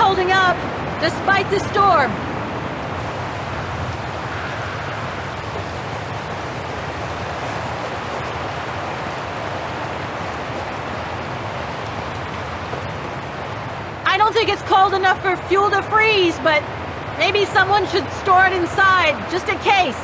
holding up, despite the storm. I don't think it's cold enough for fuel to freeze, but maybe someone should store it inside, just in case.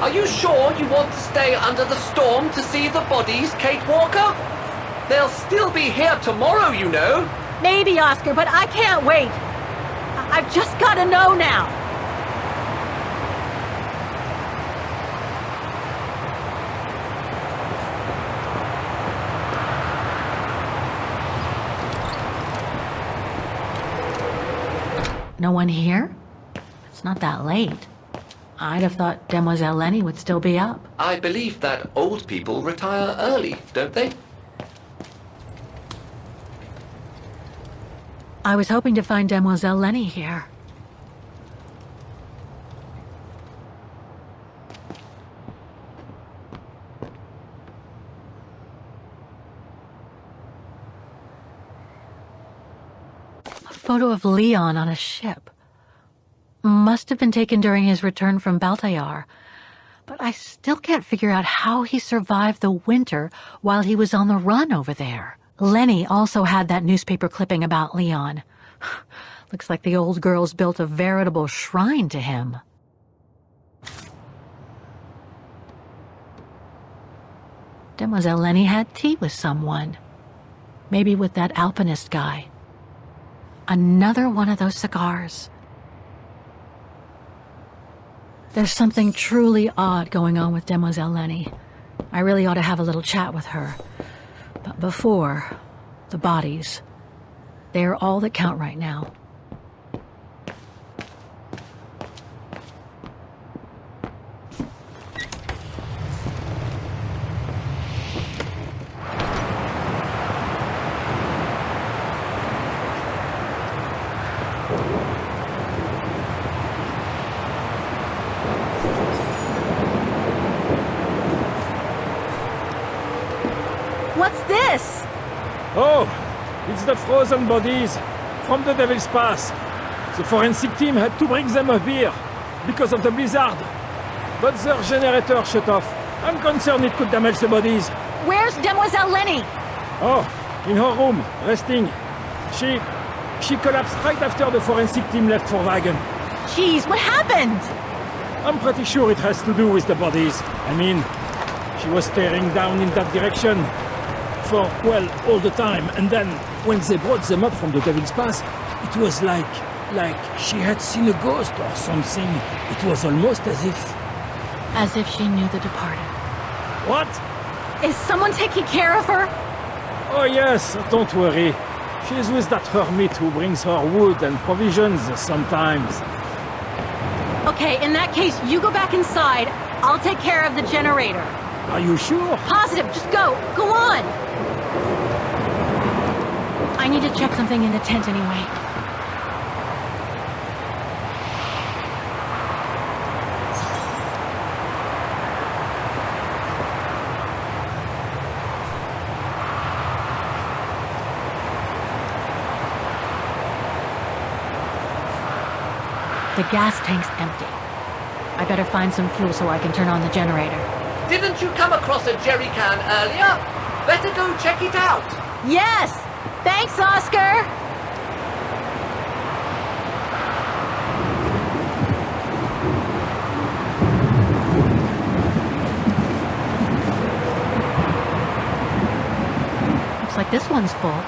Are you sure you want to stay under the storm to see the bodies, Kate Walker? They'll still be here tomorrow, you know. Maybe, Oscar, but I can't wait. I've just got to know now. No one here? It's not that late. I'd have thought Demoiselle Leni would still be up. I believe that old people retire early, don't they? I was hoping to find Demoiselle Leni here. A photo of Leon on a ship. Must have been taken during his return from Baltayar, but I still can't figure out how he survived the winter while he was on the run over there. Leni also had that newspaper clipping about Leon. Looks like the old girls built a veritable shrine to him. Demoiselle Leni had tea with someone. Maybe with that alpinist guy. Another one of those cigars. There's something truly odd going on with Demoiselle Leni. I really ought to have a little chat with her. But before, the bodies. They're all that count right now. What's this? Oh, it's the frozen bodies from the Devil's Pass. The forensic team had to bring them up here because of the blizzard. But their generator shut off. I'm concerned it could damage the bodies. Where's Demoiselle Leni? Oh, in her room, resting. She collapsed right after the forensic team left for Wagen. Jeez, what happened? I'm pretty sure it has to do with the bodies. I mean, she was staring down in that direction for, well, all the time. And then, when they brought them up from the Devil's Pass, it was like she had seen a ghost or something. It was almost as if... As if she knew the departed. What? Is someone taking care of her? Oh yes, don't worry. She's with that hermit who brings her wood and provisions sometimes. Okay, in that case, you go back inside. I'll take care of the generator. Are you sure? Positive, just go. Go on. I need to check something in the tent anyway. The gas tank's empty. I better find some fuel so I can turn on the generator. Didn't you come across a jerry can earlier? Better go check it out. Yes! Thanks, Oscar! Looks like this one's full.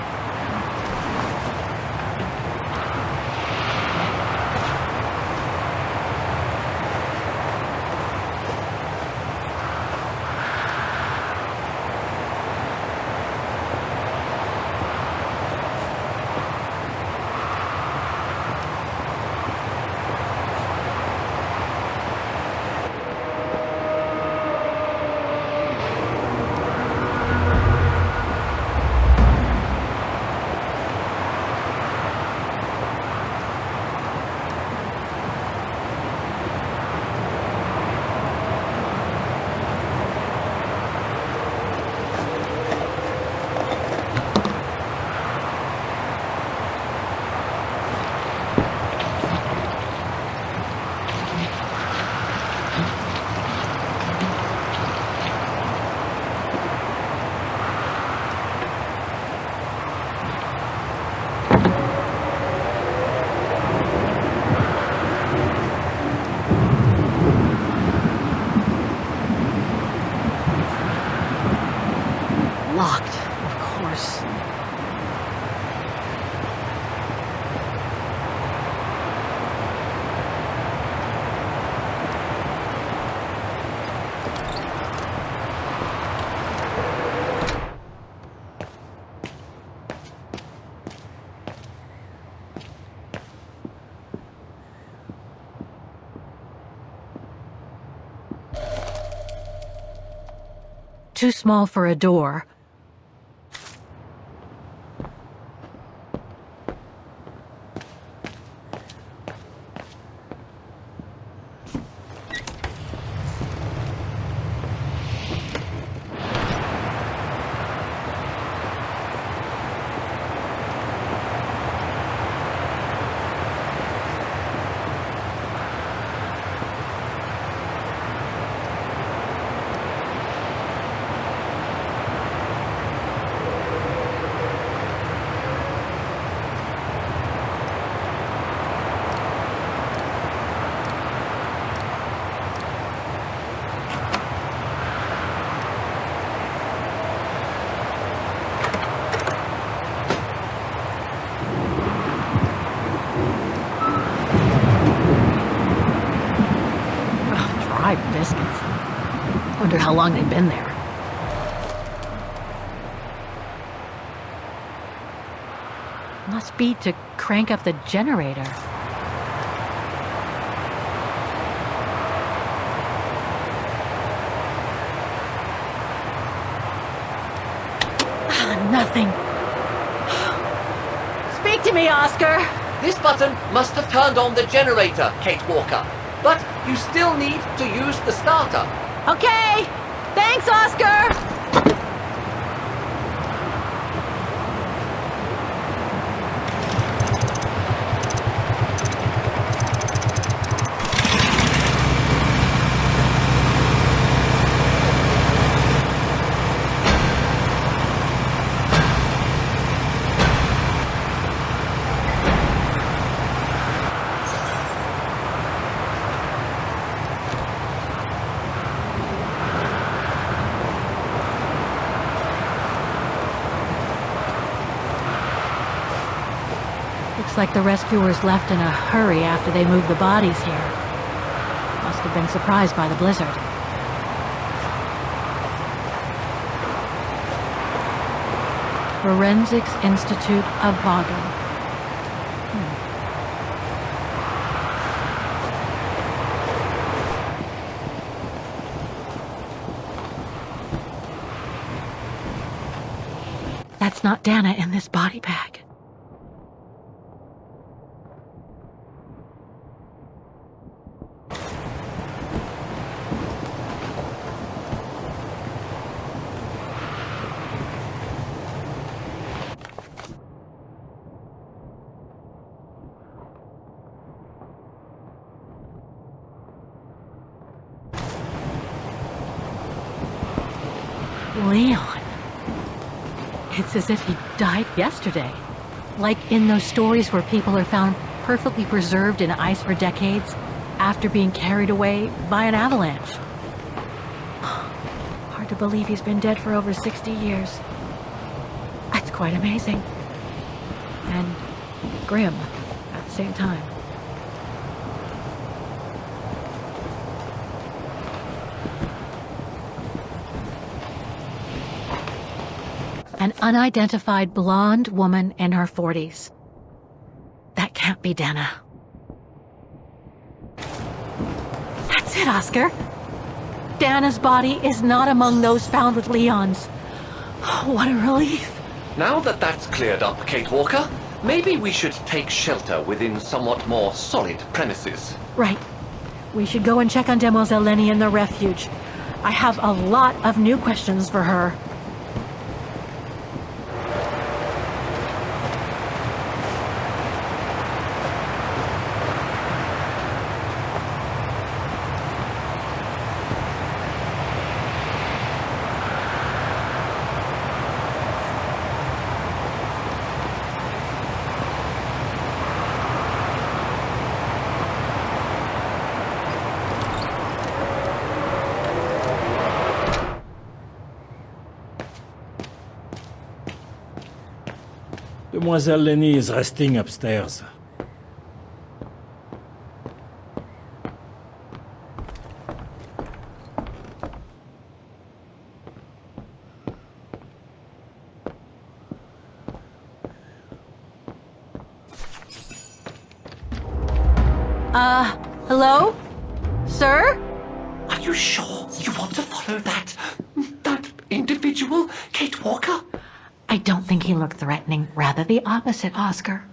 too small for a door. Biscuits. Wonder how long they've been there. Must be to crank up the generator. Nothing. Speak to me, Oscar! This button must have turned on the generator, Kate Walker. But you still need to use the starter. Okay! Thanks, Oscar! Looks like the rescuers left in a hurry after they moved the bodies here. Must have been surprised by the blizzard. Forensics Institute of Vaughan. That's not Dana in this body bag. Leon. It's as if he died yesterday. Like in those stories where people are found perfectly preserved in ice for decades after being carried away by an avalanche. Hard to believe he's been dead for over 60 years. That's quite amazing. And grim at the same time. An unidentified blonde woman in her 40s. That can't be Dana. That's it, Oscar. Dana's body is not among those found with Leon's. What a relief. Now that that's cleared up, Kate Walker, maybe we should take shelter within somewhat more solid premises. Right. We should go and check on Demoiselle Leni in the refuge. I have a lot of new questions for her. Demoiselle Leni is resting upstairs. Hello? Sir? Are you sure you want to follow that individual, Kate Walker? I don't think he looked threatening. Rather the opposite, Oscar.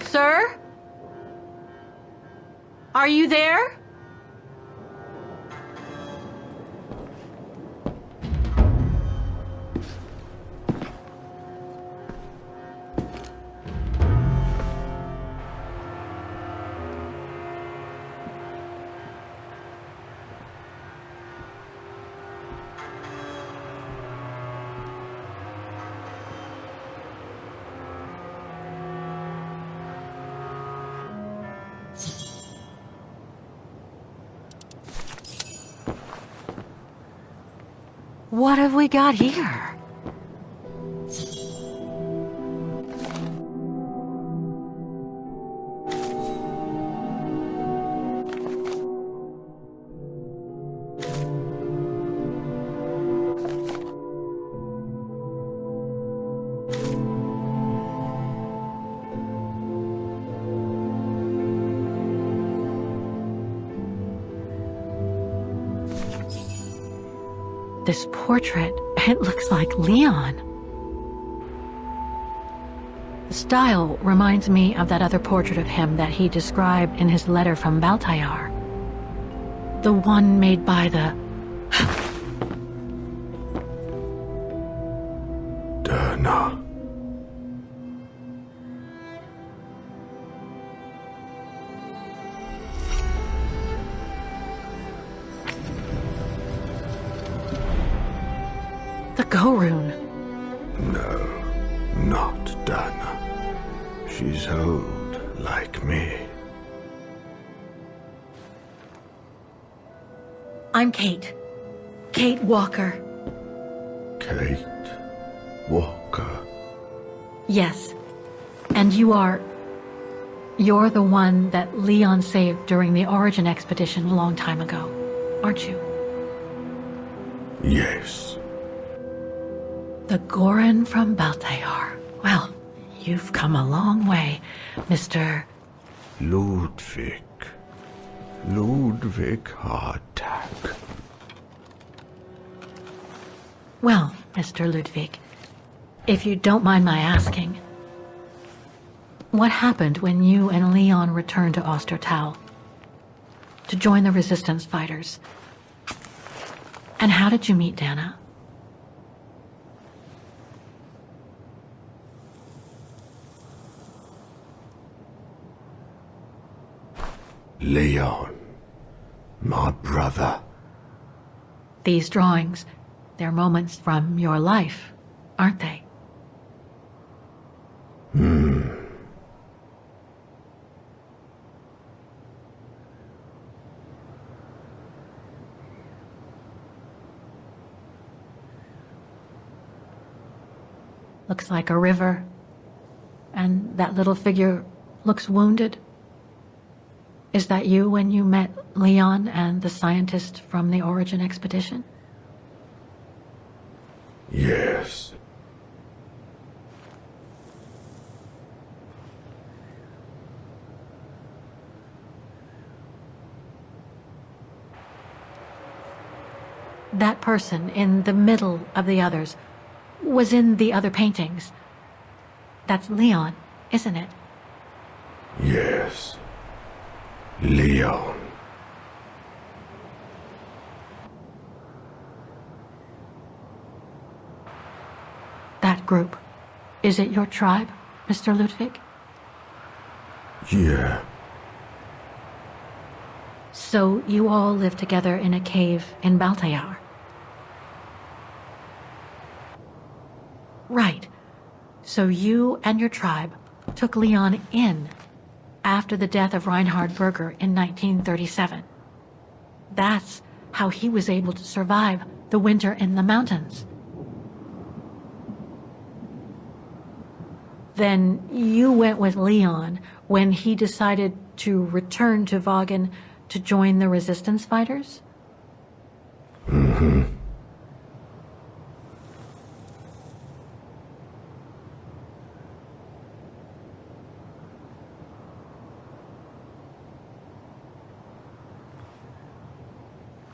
Sir? Are you there? What have we got here? This portrait, it looks like Leon. The style reminds me of that other portrait of him that he described in his letter from Baltayar. The one made by the... Derna. the Go-Rune. No, not Derna. She's old, like me. I'm Kate. Kate Walker. Kate Walker. Yes. And you're the one that Leon saved during the Origin expedition a long time ago, aren't you? Yes. The Goran from Baltayar. Well, you've come a long way, Mr. Ludwig. Ludwig Hardtack. Well, Mr. Ludwig, if you don't mind my asking, what happened when you and Leon returned to Ostertal to join the resistance fighters? And how did you meet Dana? Leon. My brother. These drawings, they're moments from your life, aren't they? Looks like a river, and that little figure looks wounded. Is that you when you met Leon and the scientist from the Origin expedition? Yes. That person in the middle of the others was in the other paintings. That's Leon, isn't it? Yes. Leon. That group. Is it your tribe, Mr. Ludwig? Yeah. So you all live together in a cave in Baltayar? Right. So you and your tribe took Leon in after the death of Reinhard Berger in 1937. That's how he was able to survive the winter in the mountains. Then you went with Leon when he decided to return to Vaughan to join the resistance fighters? Mm-hmm.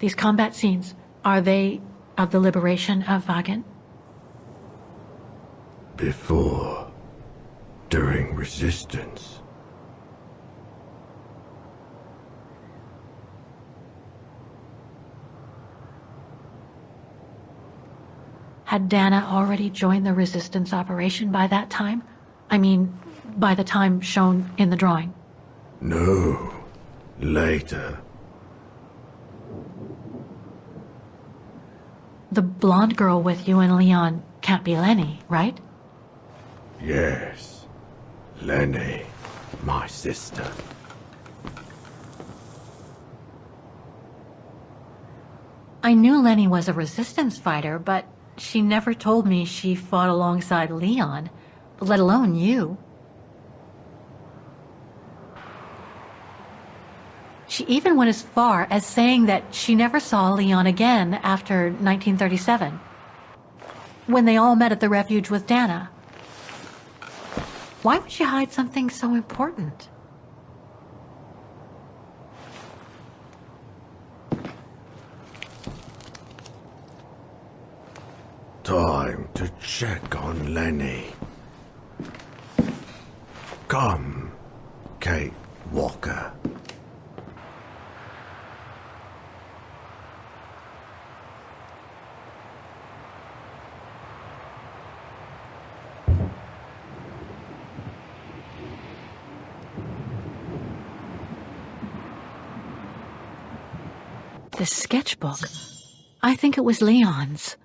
These combat scenes, are they of the liberation of Vagan? Before. During resistance. Had Dana already joined the resistance operation by that time? I mean, by the time shown in the drawing. No. Later. The blonde girl with you and Leon can't be Leni, right? Yes. Leni. My sister. I knew Leni was a resistance fighter, but she never told me she fought alongside Leon, let alone you. She even went as far as saying that she never saw Leon again after 1937, when they all met at the refuge with Dana. Why would she hide something so important? Time to check on Leni. Come, Kate Walker. The sketchbook. I think it was Leon's.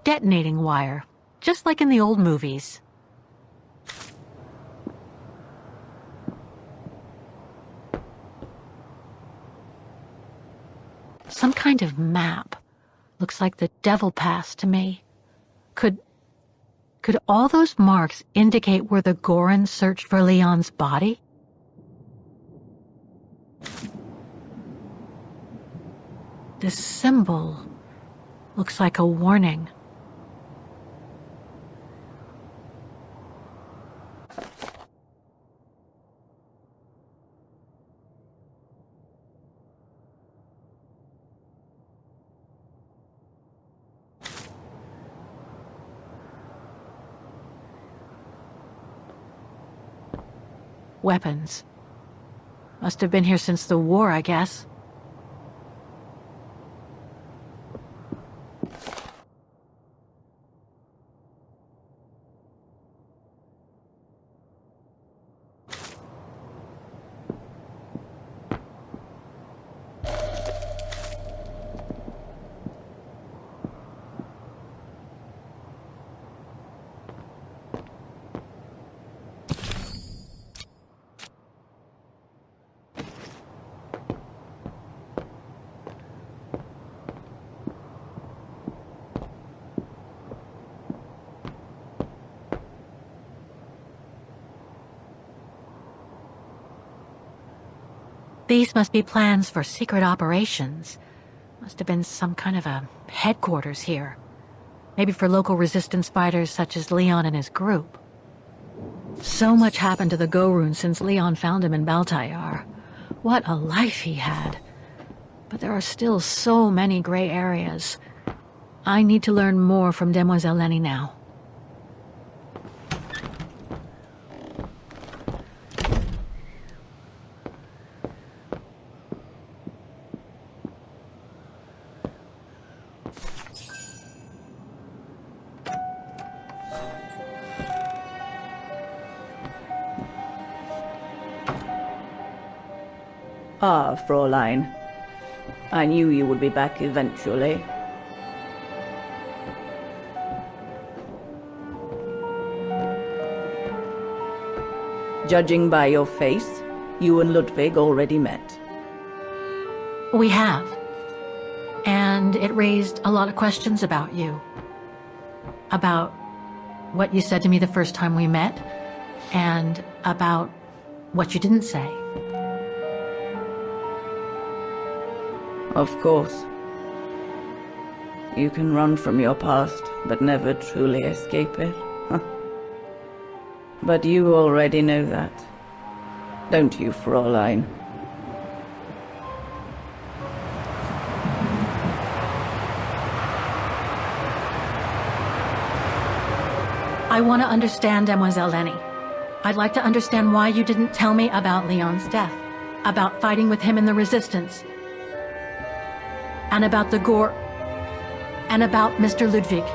Detonating wire, just like in the old movies. Some kind of map. Looks like the Devil Pass to me. Could all those marks indicate where the Gorons searched for Leon's body? This symbol looks like a warning. Weapons. Must have been here since the war, I guess. These must be plans for secret operations. Must have been some kind of a headquarters here. Maybe for local resistance fighters such as Leon and his group. So much happened to the Gorun since Leon found him in Baltayar. What a life he had. But there are still so many gray areas. I need to learn more from Demoiselle Leni now. Ah, Fräulein. I knew you would be back eventually. Judging by your face, you and Ludwig already met. We have. And it raised a lot of questions about you. About what you said to me the first time we met, and about what you didn't say. Of course. You can run from your past, but never truly escape it. But you already know that. Don't you, Fräulein? I want to understand, Mademoiselle Leni. I'd like to understand why you didn't tell me about Leon's death, about fighting with him in the Resistance, and about the gore, and about Mr. Ludwig.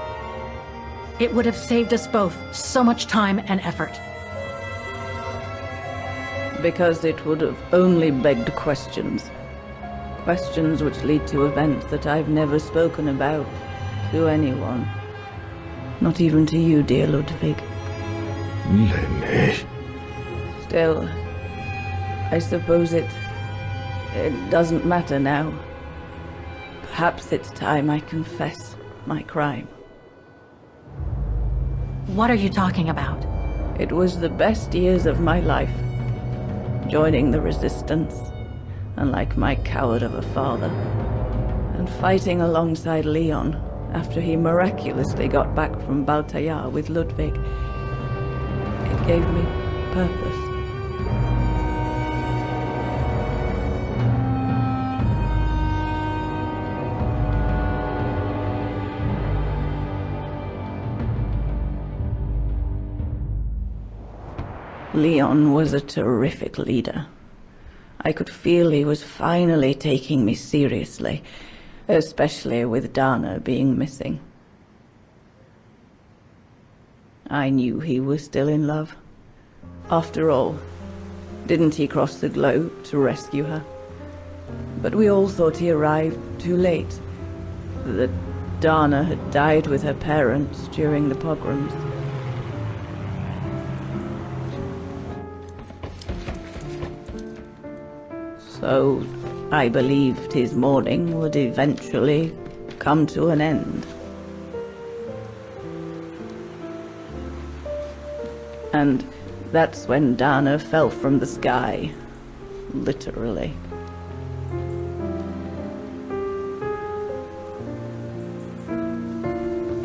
It would have saved us both so much time and effort. Because it would have only begged questions. Questions which lead to events that I've never spoken about to anyone. Not even to you, dear Ludwig. Leni. Still, I suppose it doesn't matter now. Perhaps it's time I confess my crime. What are you talking about? It was the best years of my life. Joining the Resistance, unlike my coward of a father, and fighting alongside Leon after he miraculously got back from Baltayar with Ludwig. It gave me purpose. Leon was a terrific leader. I could feel he was finally taking me seriously, especially with Dana being missing. I knew he was still in love. After all, didn't he cross the globe to rescue her? But we all thought he arrived too late, that Dana had died with her parents during the pogroms. So I believed his mourning would eventually come to an end. And that's when Dana fell from the sky, literally.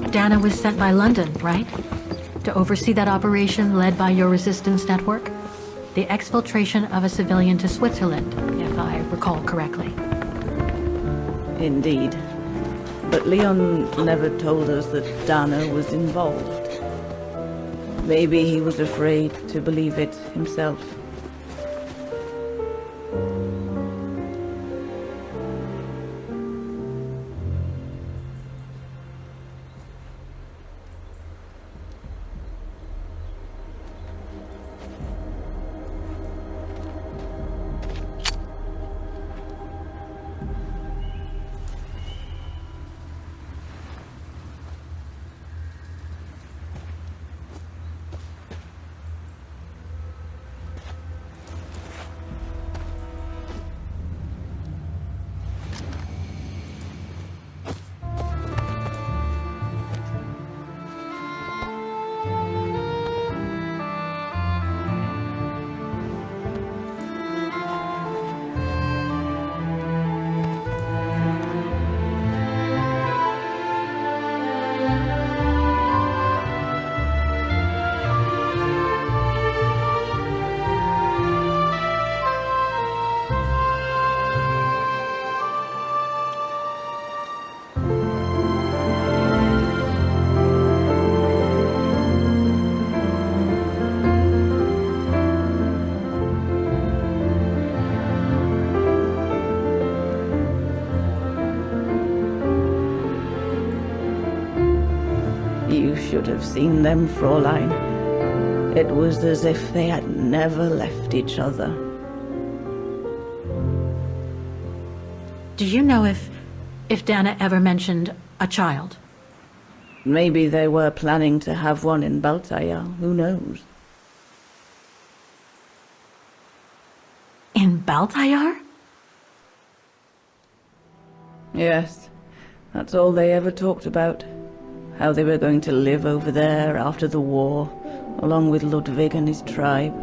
Dana was sent by London, right? To oversee that operation led by your resistance network? The exfiltration of a civilian to Switzerland, if I recall correctly. Indeed. But Leon never told us that Dana was involved. Maybe he was afraid to believe it himself. You should have seen them, Fräulein. It was as if they had never left each other. Do you know if Dana ever mentioned a child? Maybe they were planning to have one in Baltayar, who knows? In Baltayar? Yes, That's all they ever talked about. How they were going to live over there after the war, along with Ludwig and his tribe.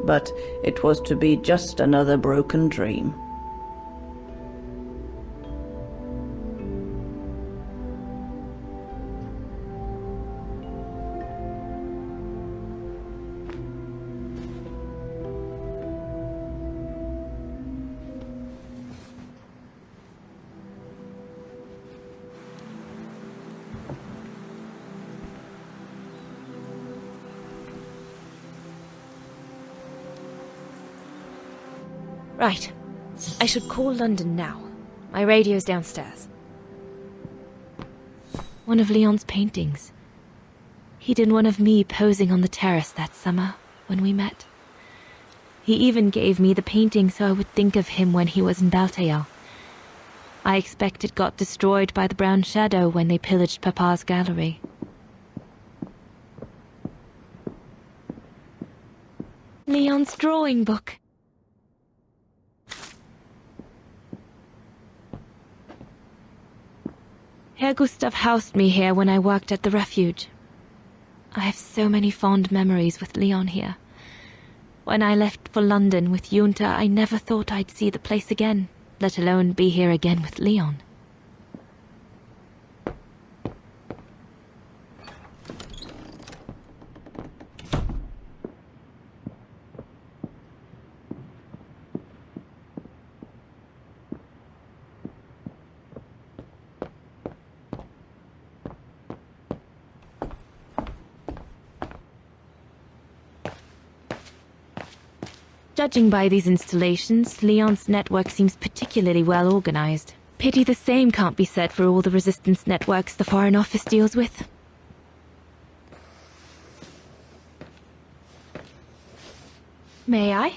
But it was to be just another broken dream. Right. I should call London now. My radio's downstairs. One of Leon's paintings. He did one of me posing on the terrace that summer when we met. He even gave me the painting so I would think of him when he was in Baltail. I expect it got destroyed by the Brown Shadow when they pillaged Papa's gallery. Leon's drawing book. Herr Gustav housed me here when I worked at the refuge. I have so many fond memories with Leon here. When I left for London with Junta, I never thought I'd see the place again, let alone be here again with Leon. Judging by these installations, Leon's network seems particularly well organized. Pity the same can't be said for all the resistance networks the Foreign Office deals with. May I?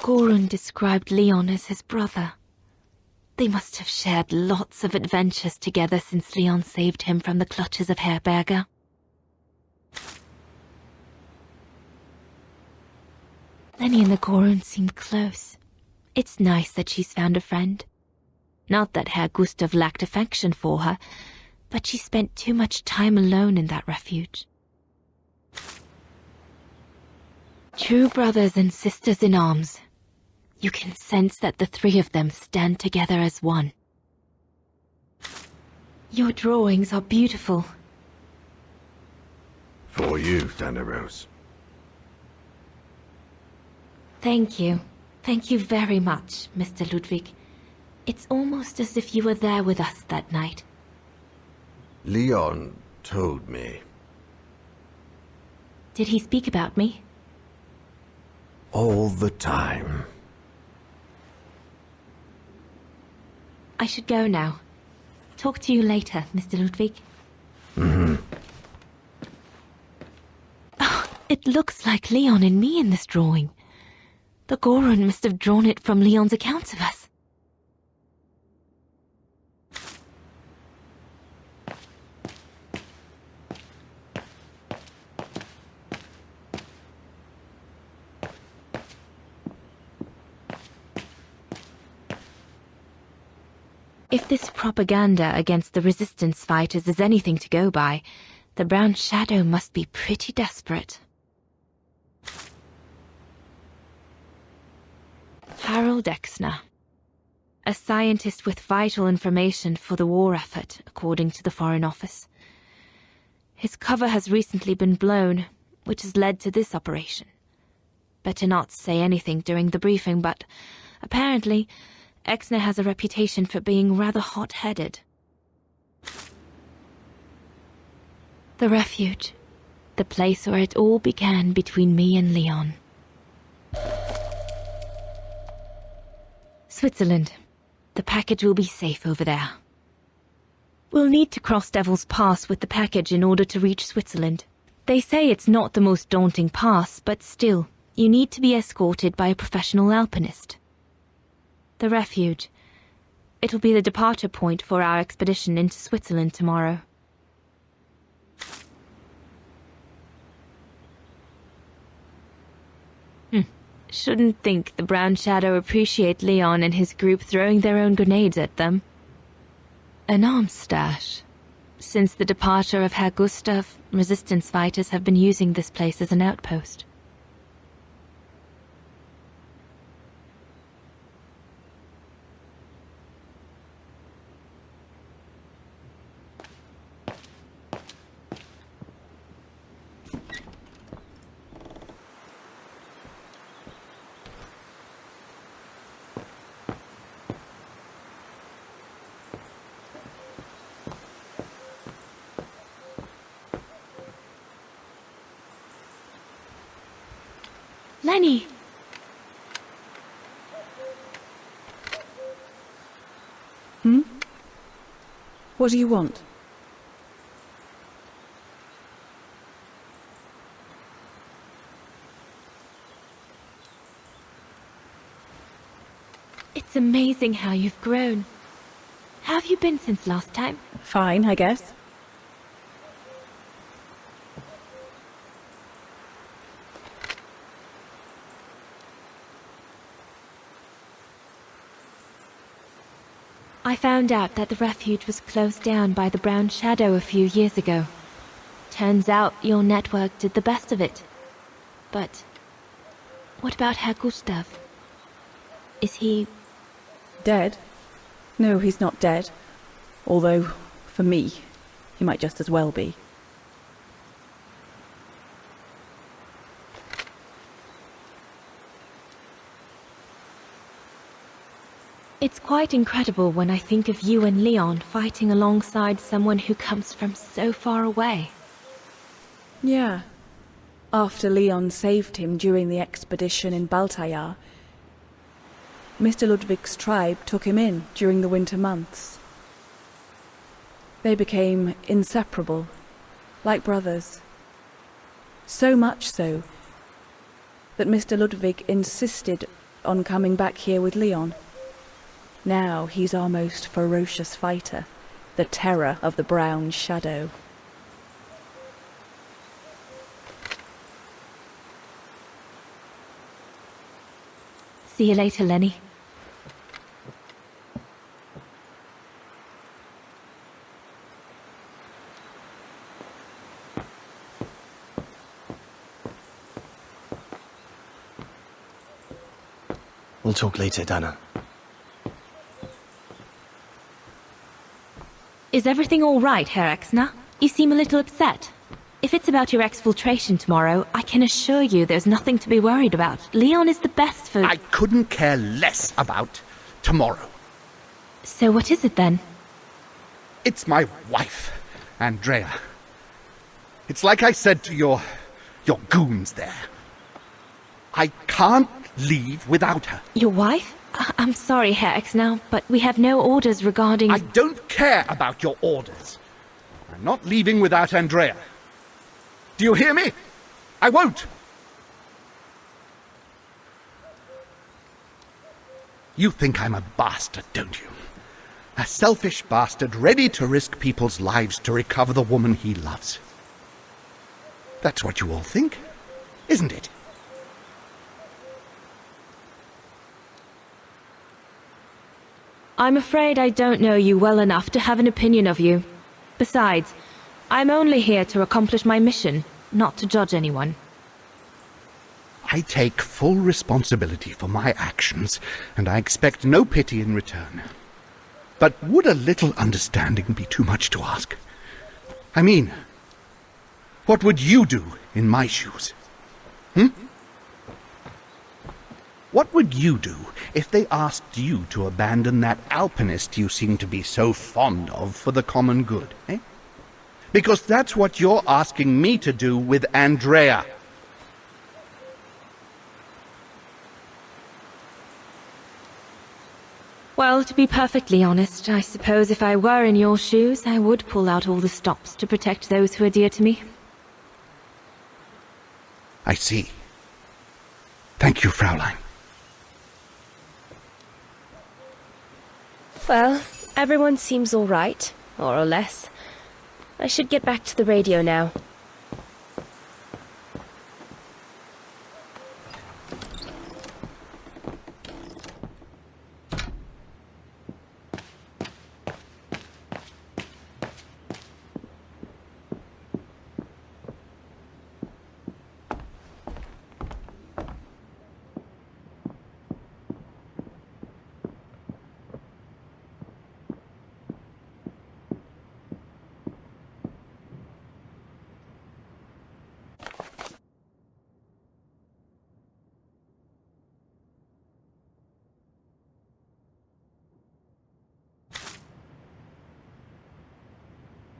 Gorun described Leon as his brother. They must have shared lots of adventures together since Leon saved him from the clutches of Herberger. Leni and the Gorun seemed close. It's nice that she's found a friend. Not that Herr Gustav lacked affection for her, but she spent too much time alone in that refuge. True brothers and sisters in arms. You can sense that the three of them stand together as one. Your drawings are beautiful. For you, Rose. Thank you. Thank you very much, Mr. Ludwig. It's almost as if you were there with us that night. Leon told me. Did he speak about me? All the time. I should go now. Talk to you later, Mr. Ludwig. Oh, it looks like Leon and me in this drawing. The Gorun must have drawn it from Leon's accounts of us. If this propaganda against the resistance fighters is anything to go by, the Brown Shadow must be pretty desperate. Harold Exner. A scientist with vital information for the war effort, according to the Foreign Office. His cover has recently been blown, which has led to this operation. Better not say anything during the briefing, but apparently Exner has a reputation for being rather hot-headed. The refuge. The place where it all began between me and Leon. Switzerland. The package will be safe over there. We'll need to cross Devil's Pass with the package in order to reach Switzerland. They say it's not the most daunting pass, but still, you need to be escorted by a professional alpinist. The refuge. It'll be the departure point for our expedition into Switzerland tomorrow. Shouldn't think the Brown Shadow appreciate Leon and his group throwing their own grenades at them. An arms stash. Since the departure of Herr Gustav, resistance fighters have been using this place as an outpost. Leni! What do you want? It's amazing how you've grown. How have you been since last time? Fine, I guess. I found out that the refuge was closed down by the Brown Shadow a few years ago. Turns out your network did the best of it. But what about Herr Gustav? Is he... Dead? No, he's not dead. Although, for me, he might just as well be. It's quite incredible when I think of you and Leon fighting alongside someone who comes from so far away. Yeah. After Leon saved him during the expedition in Baltayar, Mr. Ludwig's tribe took him in during the winter months. They became inseparable, like brothers. So much so that Mr. Ludwig insisted on coming back here with Leon. Now he's our most ferocious fighter, the terror of the Brown Shadow. See you later, Leni. We'll talk later, Dana. Is everything all right, Herr Exner? You seem a little upset. If it's about your exfiltration tomorrow, I can assure you there's nothing to be worried about. Leon is the best for... I couldn't care less about tomorrow. So what is it then? It's my wife, Andrea. It's like I said to your goons there. I can't leave without her. Your wife? I'm sorry, Herr Exner, but we have no orders regarding... I don't care about your orders. I'm not leaving without Andrea. Do you hear me? I won't. You think I'm a bastard, don't you? A selfish bastard ready to risk people's lives to recover the woman he loves. That's what you all think, isn't it? I'm afraid I don't know you well enough to have an opinion of you. Besides, I'm only here to accomplish my mission, not to judge anyone. I take full responsibility for my actions, and I expect no pity in return. But would a little understanding be too much to ask? I mean, what would you do in my shoes? What would you do if they asked you to abandon that alpinist you seem to be so fond of for the common good, eh? Because that's what you're asking me to do with Andrea. Well, to be perfectly honest, I suppose if I were in your shoes, I would pull out all the stops to protect those who are dear to me. I see. Thank you, Fraulein. Well, everyone seems all right, more or less. I should get back to the radio now.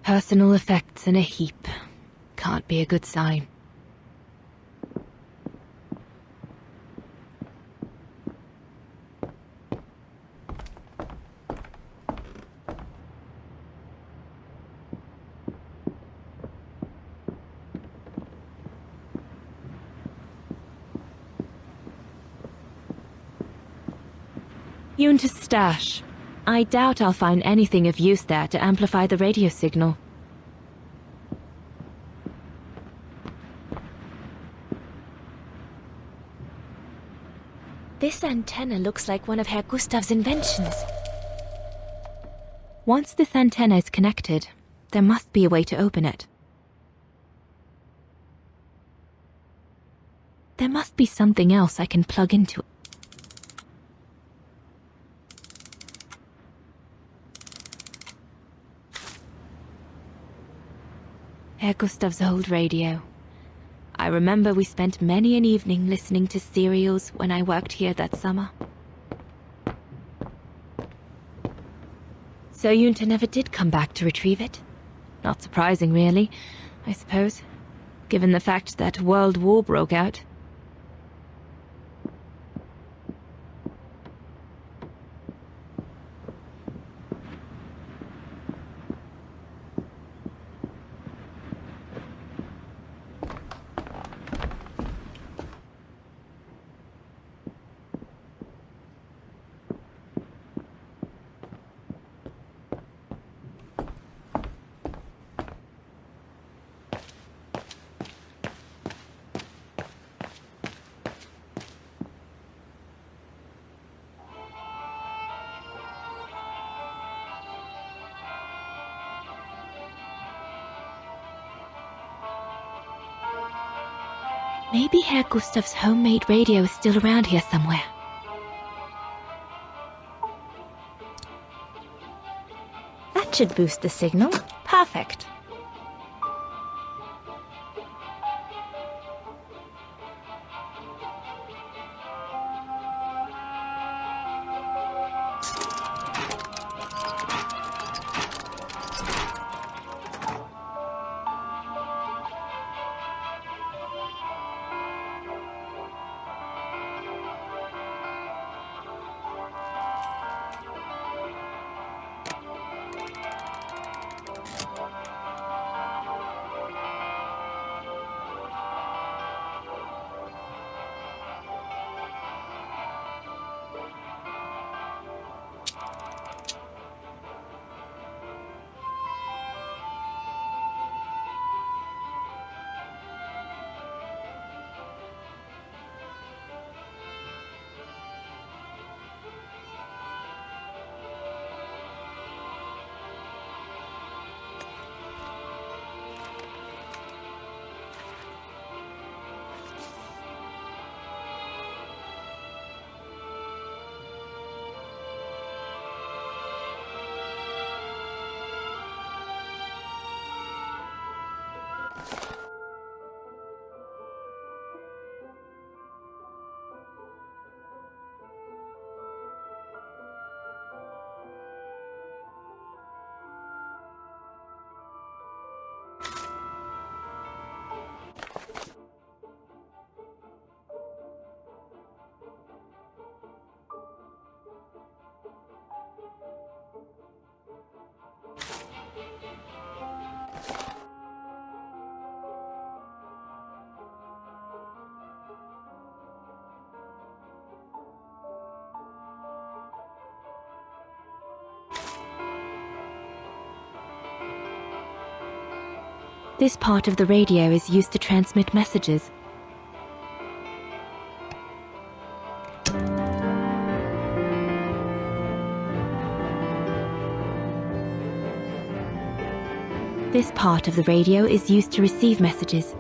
Personal effects in a heap. Can't be a good sign. Junta's stash. I doubt I'll find anything of use there to amplify the radio signal. This antenna looks like one of Herr Gustav's inventions. Once this antenna is connected, there must be a way to open it. There must be something else I can plug into it. Herr Gustav's old radio. I remember we spent many an evening listening to serials when I worked here that summer. So Junta never did come back to retrieve it? Not surprising, really, I suppose, given the fact that World War broke out. Maybe Herr Gustav's homemade radio is still around here somewhere. That should boost the signal. Perfect. This part of the radio is used to transmit messages. This part of the radio is used to receive messages.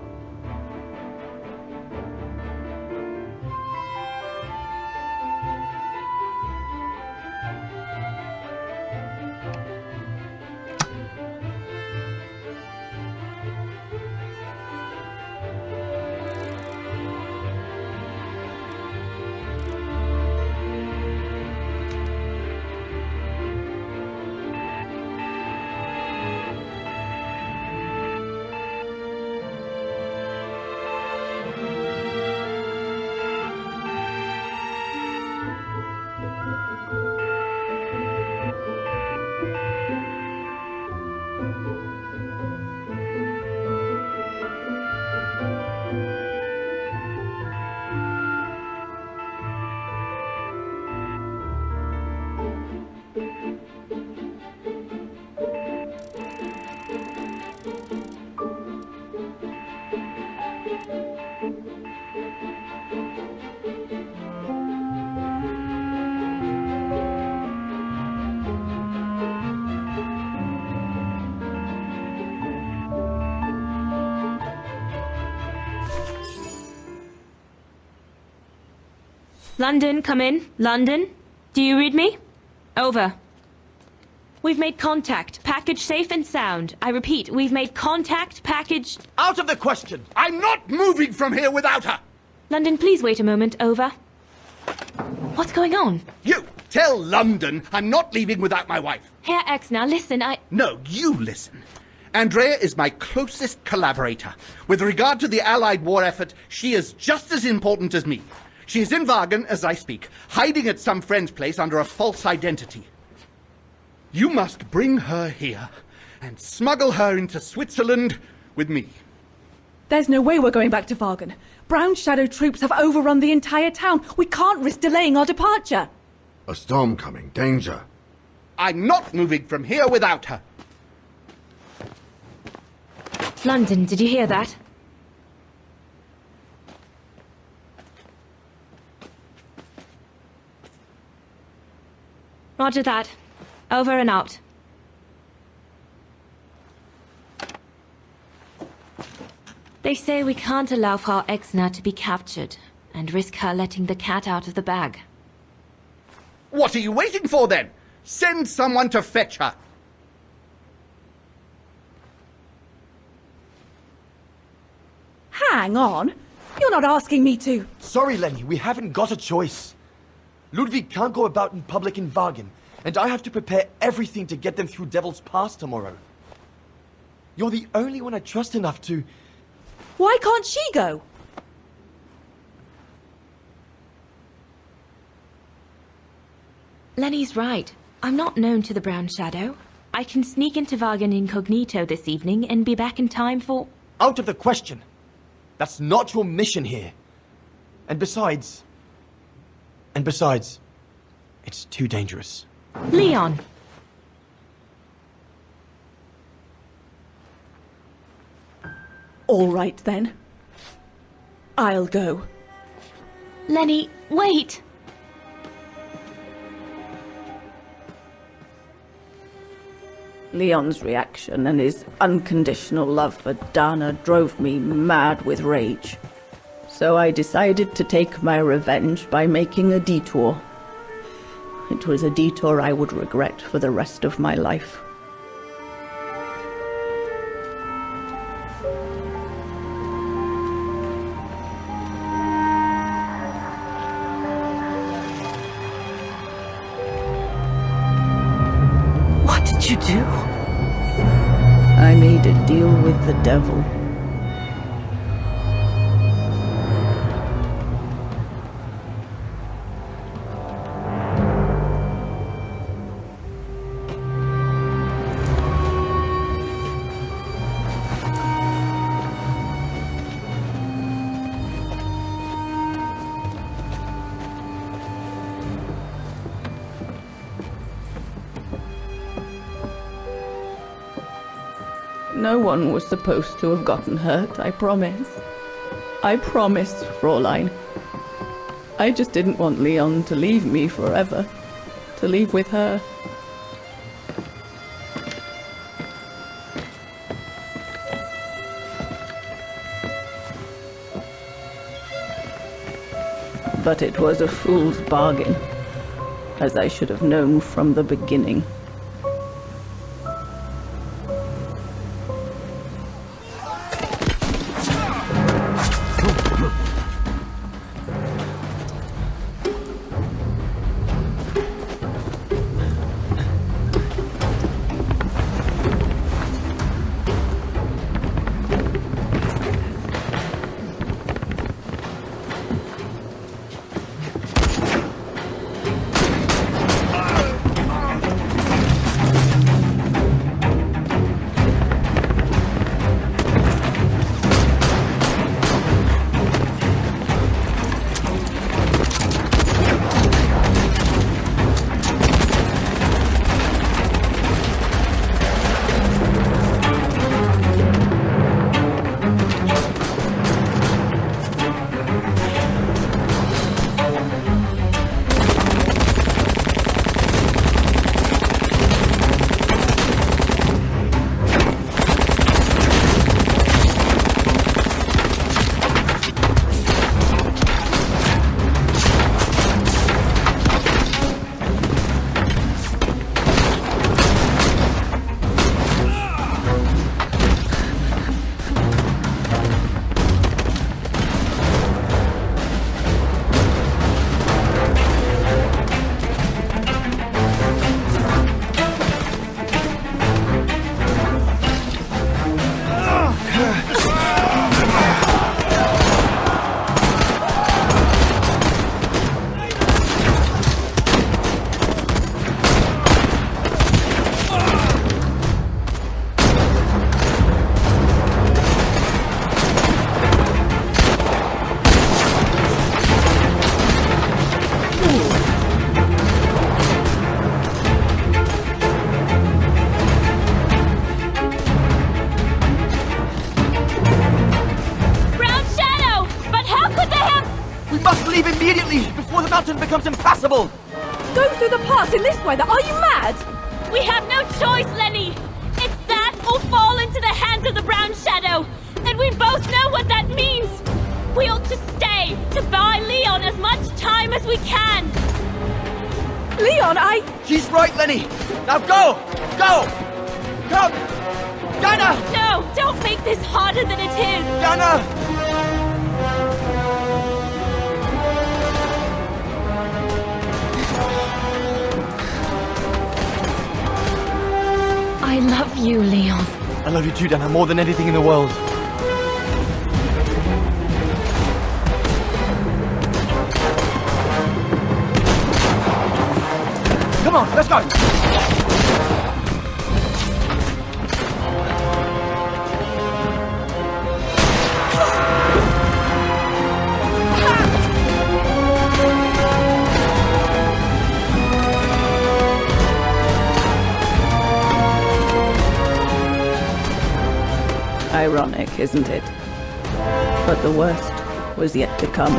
London, come in. London, do you read me? Over. We've made contact. Package safe and sound. I repeat, we've made contact. Package... Out of the question! I'm not moving from here without her! London, please wait a moment. Over. What's going on? You tell London I'm not leaving without my wife. Herr X, now listen, No, you listen. Andrea is my closest collaborator. With regard to the Allied war effort, she is just as important as me. She is in Wagen as I speak, hiding at some friend's place under a false identity. You must bring her here and smuggle her into Switzerland with me. There's no way we're going back to Wagen. Brown Shadow troops have overrun the entire town. We can't risk delaying our departure. A storm coming. Danger. I'm not moving from here without her. London, did you hear that? Roger that. Over and out. They say we can't allow Frau Exner to be captured and risk her letting the cat out of the bag. What are you waiting for then? Send someone to fetch her. Hang on. You're not asking me to... Sorry, Leni, we haven't got a choice. Ludwig can't go about in public in Wagen, and I have to prepare everything to get them through Devil's Pass tomorrow. You're the only one I trust enough to... Why can't she go? Leni's right. I'm not known to the Brown Shadow. I can sneak into Wagen incognito this evening and be back in time for... Out of the question. That's not your mission here. And besides, it's too dangerous. Leon! All right, then. I'll go. Leni, wait! Leon's reaction and his unconditional love for Dana drove me mad with rage. So I decided to take my revenge by making a detour. It was a detour I would regret for the rest of my life. What did you do? I made a deal with the devil. No one was supposed to have gotten hurt, I promise. I promise, Fräulein. I just didn't want Leon to leave me forever. To leave with her. But it was a fool's bargain, as I should have known from the beginning. Becomes impassable! Go through the pass in this weather, are you mad? We have no choice, Leni! It's that or fall into the hands of the Brown Shadow! And we both know what that means! We ought to stay, to buy Leon as much time as we can! Leon, She's right, Leni! Now go! Go! Come! Diana! No! Don't make this harder than it is! Diana! I love you, Leon. I love you too, Diana, more than anything in the world. Come on, let's go! Ironic, isn't it? But the worst was yet to come.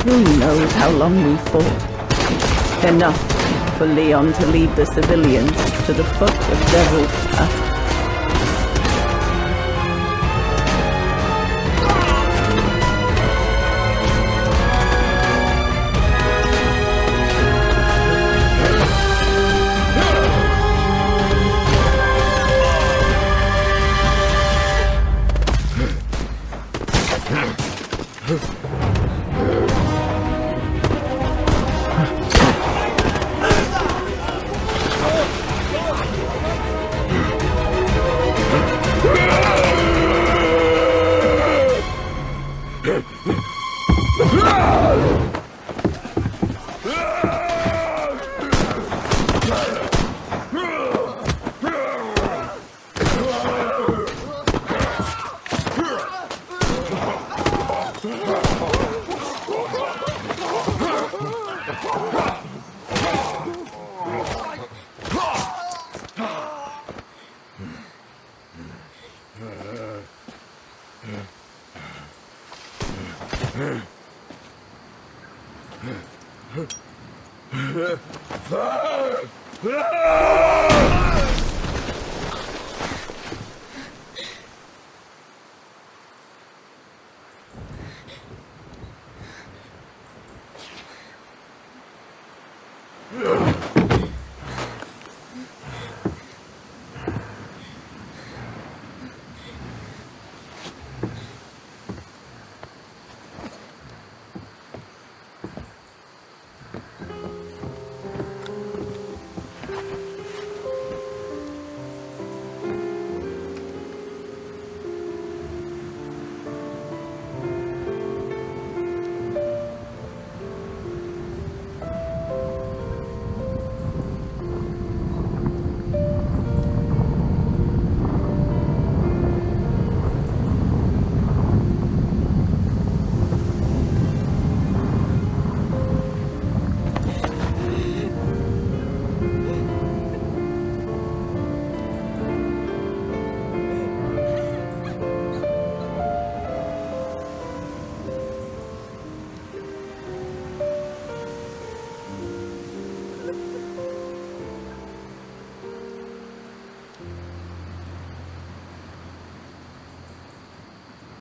Who knows how long we fought? Enough for Leon to lead the civilians to the foot of Devil's Path.